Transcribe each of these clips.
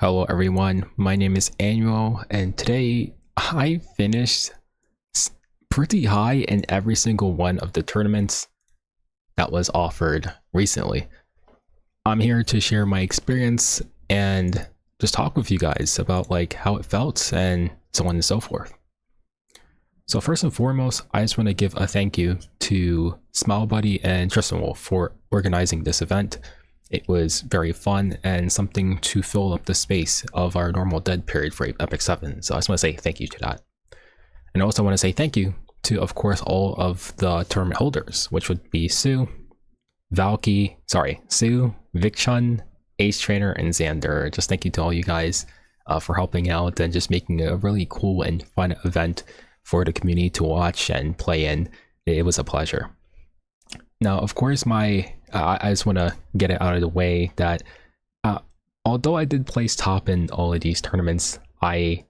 Hello everyone, my name is Annual, and today I finished pretty high in every single one of the tournaments that was offered recently. I'm here to share my experience and just talk with you guys about how it felt and so on and so forth. So first and foremost, I just want to give a thank you to SmileBuddy and Tristan Wolf for organizing this event. It was very fun and something to fill up the space of our normal dead period for Epic 7. So I just want to say thank you to that. And I also want to say thank you to, of course, all of the tournament holders, which would be Sue, Vikchun, Ace Trainer, and Xander. Just thank you to all you guys for helping out and just making a really cool and fun event for the community to watch and play in. It was a pleasure. Now, of course, I just want to get it out of the way that although I did place top in all of these tournaments, I,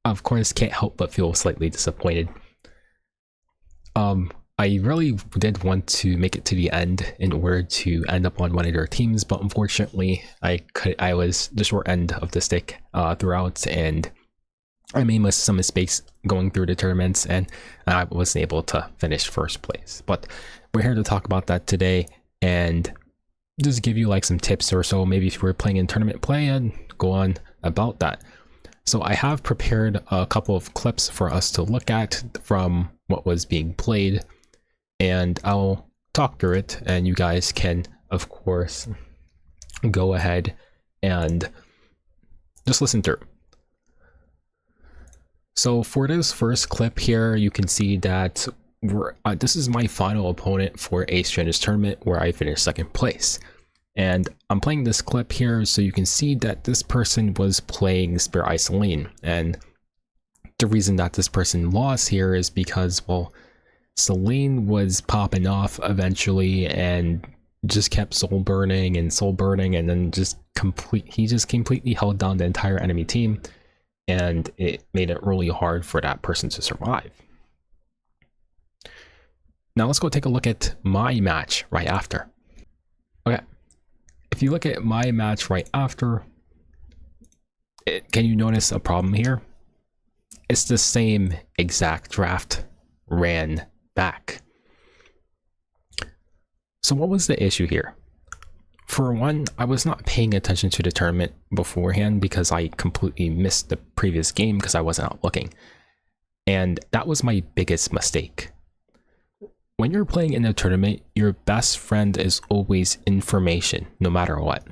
of course, can't help but feel slightly disappointed. I really did want to make it to the end in order to end up on one of their teams, but unfortunately, I was the short end of the stick throughout, and I made some mistakes going through the tournaments, and I wasn't able to finish first place. But we're here to talk about that today and just give you some tips or so, maybe if you were playing in tournament play, and go on about that. So I have prepared a couple of clips for us to look at from what was being played, and I'll talk through it, and you guys can, of course, go ahead and just listen through. So for this first clip here, you can see that this is my final opponent for Ace Trainer's tournament, where I finished second place. And I'm playing this clip here so you can see that this person was playing Spear Ice Celine. And the reason that this person lost here is because, well, Celine was popping off eventually and just kept soul burning, and then he just completely held down the entire enemy team. And it made it really hard for that person to survive. Now let's go take a look at my match right after. Okay, if you look at my match right after, can you notice a problem here? It's the same exact draft ran back. So what was the issue here? For one, I was not paying attention to the tournament beforehand because I completely missed the previous game because I wasn't out looking. And that was my biggest mistake. When you're playing in a tournament, your best friend is always information, no matter what.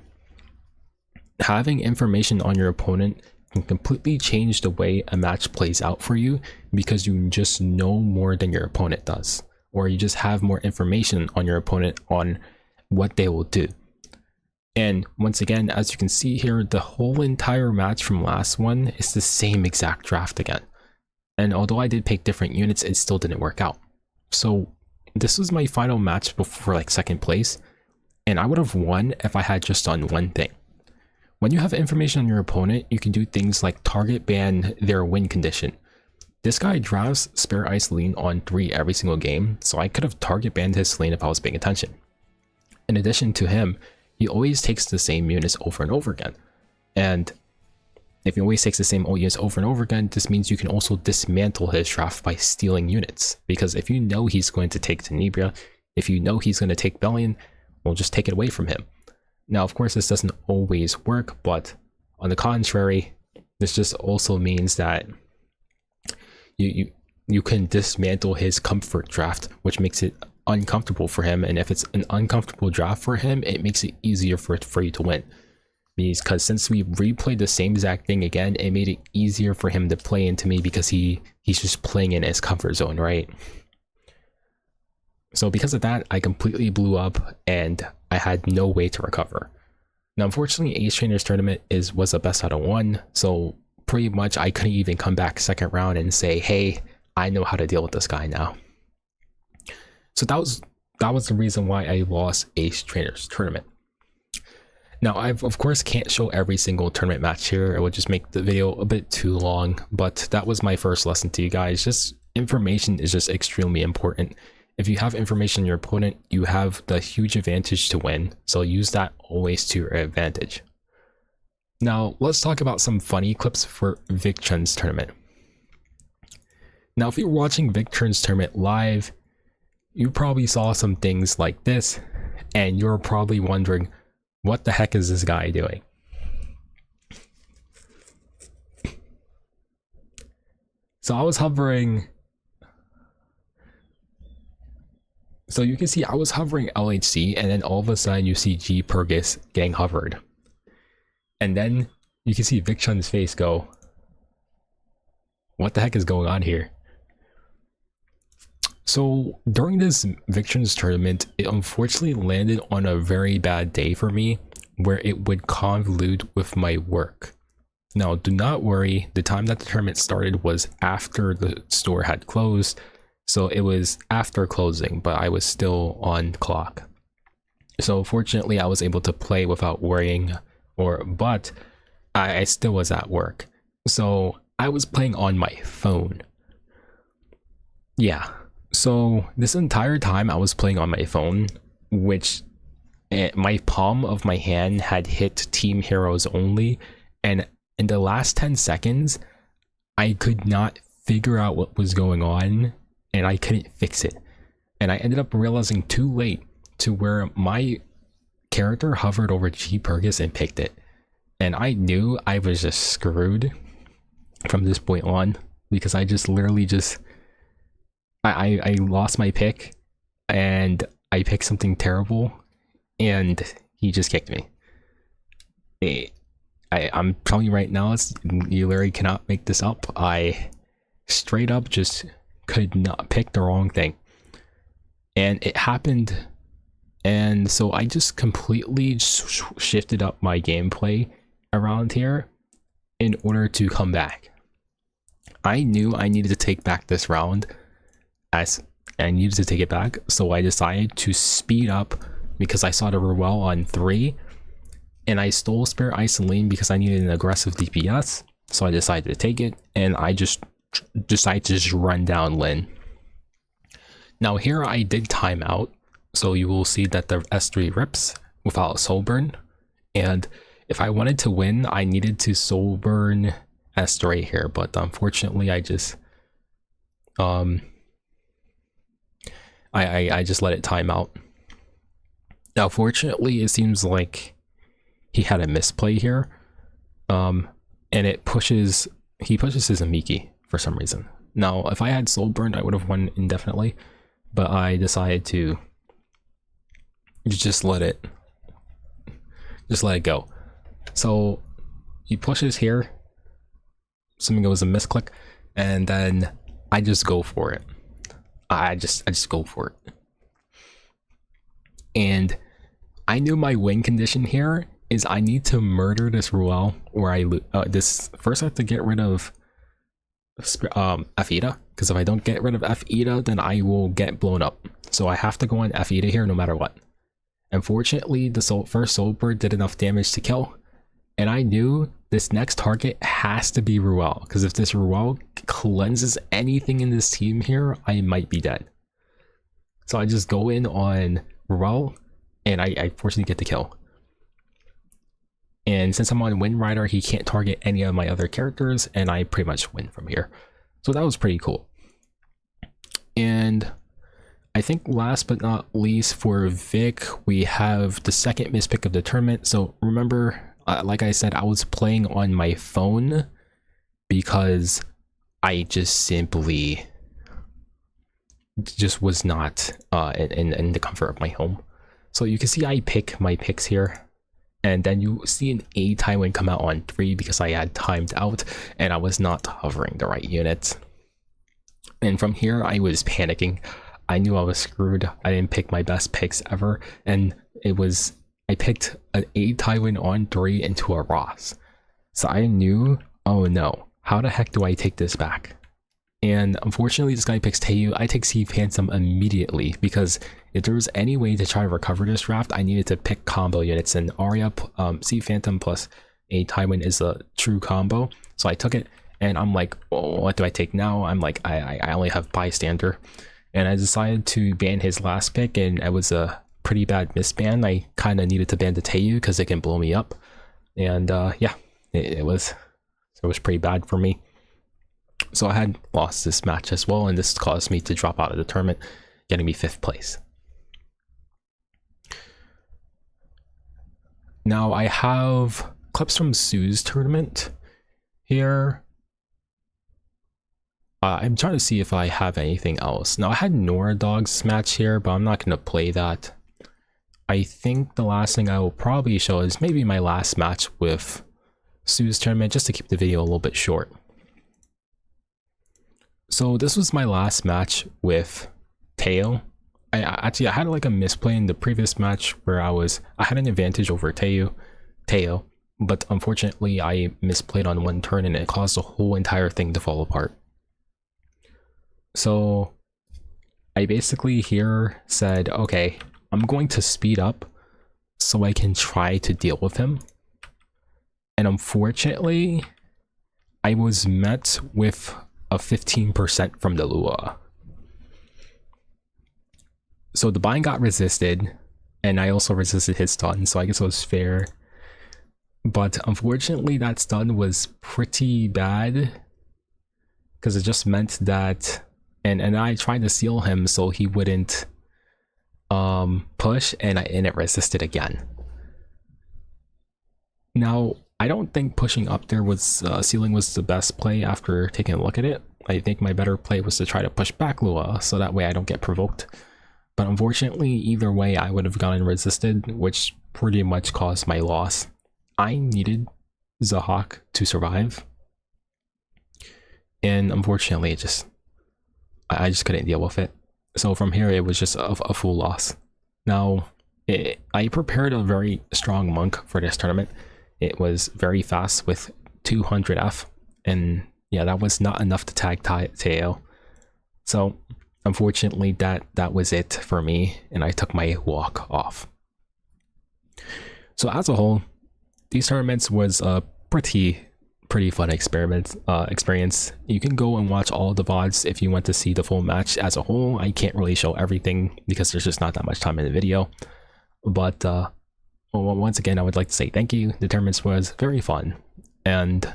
Having information on your opponent can completely change the way a match plays out for you because you just know more than your opponent does, or you just have more information on your opponent on what they will do. And once again, as you can see here, the whole entire match from last one is the same exact draft again. And although I did pick different units, it still didn't work out. So this was my final match before second place, and I would have won if I had just done one thing. When you have information on your opponent, you can do things like target ban their win condition. This guy drafts Spare Ice Lean on 3 every single game, so I could have target banned his Celine if I was paying attention. In addition to him, he always takes the same units over and over again. And if he always takes the same units over and over again, this means you can also dismantle his draft by stealing units. Because if you know he's going to take Tenebria, if you know he's going to take Bellion, well, just take it away from him. Now, of course, this doesn't always work, but on the contrary, this just also means that you can dismantle his comfort draft, which makes it uncomfortable for him. And if it's an uncomfortable draft for him, it makes it easier for you to win, because since we replayed the same exact thing again, it made it easier for him to play into me because he's just playing in his comfort zone, right? So because of that, I completely blew up and I had no way to recover. Now, unfortunately, Ace Trainer's tournament was a best out of 1, so pretty much I couldn't even come back second round and say, hey, I know how to deal with this guy now. So that was the reason why I lost Ace Trainer's tournament. Now, I of course can't show every single tournament match here. It would just make the video a bit too long, but that was my first lesson to you guys. Just information is just extremely important. If you have information on your opponent, you have the huge advantage to win. So use that always to your advantage. Now, let's talk about some funny clips for Vic Chun's tournament. Now, if you're watching Vic Chun's tournament live, you probably saw some things like this, and you're probably wondering, what the heck is this guy doing? So I was hovering. So you can see I was hovering LHC, and then all of a sudden you see G Purgus getting hovered. And then you can see Vic Chun's face go, what the heck is going on here? So during this Vic Chun's tournament, it unfortunately landed on a very bad day for me, where it would convolute with my work. Now, do not worry, the time that the tournament started was after the store had closed, so it was after closing, but I was still on clock. So fortunately, I was able to play without worrying, but I still was at work. So I was playing on my phone. Yeah, so this entire time I was playing on my phone, which my palm of my hand had hit Team Heroes only, and in the last 10 seconds, I could not figure out what was going on, and I couldn't fix it. And I ended up realizing too late to where my character hovered over G Purgus and picked it. And I knew I was just screwed from this point on, because I just literally just... I lost my pick, and I picked something terrible, and he just kicked me. I'm telling you right now, you literally cannot make this up. I straight up just could not pick the wrong thing, and it happened. And so I just completely shifted up my gameplay around here in order to come back. I knew I needed to take back this round, as I needed to take it back, so I decided to speed up because I saw the Ruel on 3. And I stole Spare Isolene because I needed an aggressive DPS, so I decided to take it, and I just decided to just run down Lin. Now here I did time out, so you will see that the S3 rips without soul burn, and if I wanted to win, I needed to soul burn S3 here, but unfortunately I just I just let it time out. Now fortunately it seems like he had a misplay here, and he pushes his Amiki for some reason. Now, if I had soul burned, I would have won indefinitely, but I decided to just let it go. So he pushes here, assuming it was a misclick, and then I just go for it. I just go for it, and I knew my win condition here is I need to murder this Ruel, or first I have to get rid of F-Ida, because if I don't get rid of F-Ida, then I will get blown up. So I have to go on F-Ida here no matter what. Unfortunately, the first Soul Bird did enough damage to kill, and I knew this next target has to be Ruel, because if this Ruel cleanses anything in this team here, I might be dead. So I just go in on Ruel, and I fortunately get the kill. And since I'm on Wind Rider, he can't target any of my other characters, and I pretty much win from here. So that was pretty cool. And I think last but not least for Vic, we have the second mispick of the tournament. So remember, like I said, I was playing on my phone because I just simply was not in the comfort of my home. So you can see I pick my picks here. And then you see an A Tywin come out on 3 because I had timed out and I was not hovering the right units. And from here, I was panicking. I knew I was screwed. I didn't pick my best picks ever. And I picked an A Tywin on 3 into a Ross. So I knew, oh no, how the heck do I take this back? And unfortunately, this guy picks Teiyu. I take Sea Phantom immediately because if there was any way to try to recover this draft, I needed to pick combo units, and Arya, Sea Phantom plus a Tywin is a true combo. So I took it, and I'm like, oh, what do I take now? I'm like, I only have Bystander, and I decided to ban his last pick, and it was a pretty bad misban. I kind of needed to ban the Teiyu because it can blow me up, and yeah. it was pretty bad for me. So I had lost this match as well, and this caused me to drop out of the tournament, getting me 5th place. Now I have clips from Sue's tournament here. I'm trying to see if I have anything else. Now I had Nora Dog's match here, but I'm not going to play that. I think the last thing I will probably show is maybe my last match with Sue's tournament, just to keep the video a little bit short. So this was my last match with Teo. I had like a misplay in the previous match where I had an advantage over Teo, but unfortunately I misplayed on one turn and it caused the whole entire thing to fall apart. So I basically here said, okay, I'm going to speed up so I can try to deal with him. And unfortunately, I was met with a 15% from the Lua. So the bind got resisted, and I also resisted his stun, so I guess it was fair. But unfortunately, that stun was pretty bad, because it just meant that, and I tried to seal him so he wouldn't push, and it resisted again. Now, I don't think pushing up there was sealing was the best play after taking a look at it. I think my better play was to try to push back Lua, so that way I don't get provoked. But unfortunately, either way, I would have gotten resisted, which pretty much caused my loss. I needed Zahak to survive, and unfortunately, I just couldn't deal with it. So from here, it was just a full loss. Now, I prepared a very strong monk for this tournament. It was very fast with 200 F, and yeah, that was not enough to tag Teo. So unfortunately, that was it for me, and I took my walk off. So as a whole, these tournaments was a pretty fun experience. You can go and watch all the VODs if you want to see the full match as a whole. I can't really show everything because there's just not that much time in the video. But well, once again, I would like to say thank you. The tournaments was very fun, and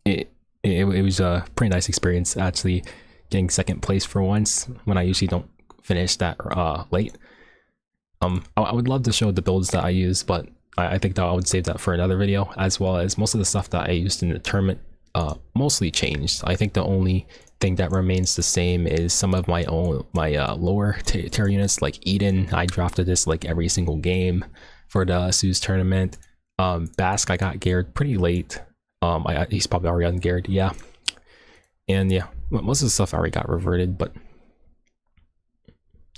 it was a pretty nice experience actually getting 2nd place for once when I usually don't finish that late. I would love to show the builds that I use, but I think that I would save that for another video, as well as most of the stuff that I used in the tournament mostly changed. I think the only thing that remains the same is some of my lower tier units, like Eden. I drafted this like every single game for the Sue's tournament. Basque, I got geared pretty late. He's probably already ungeared, yeah. And yeah, most of the stuff already got reverted, but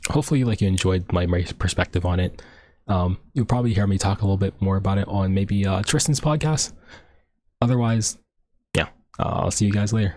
hopefully you enjoyed my perspective on it. You'll probably hear me talk a little bit more about it on maybe Tristan's podcast. Otherwise, yeah, I'll see you guys later.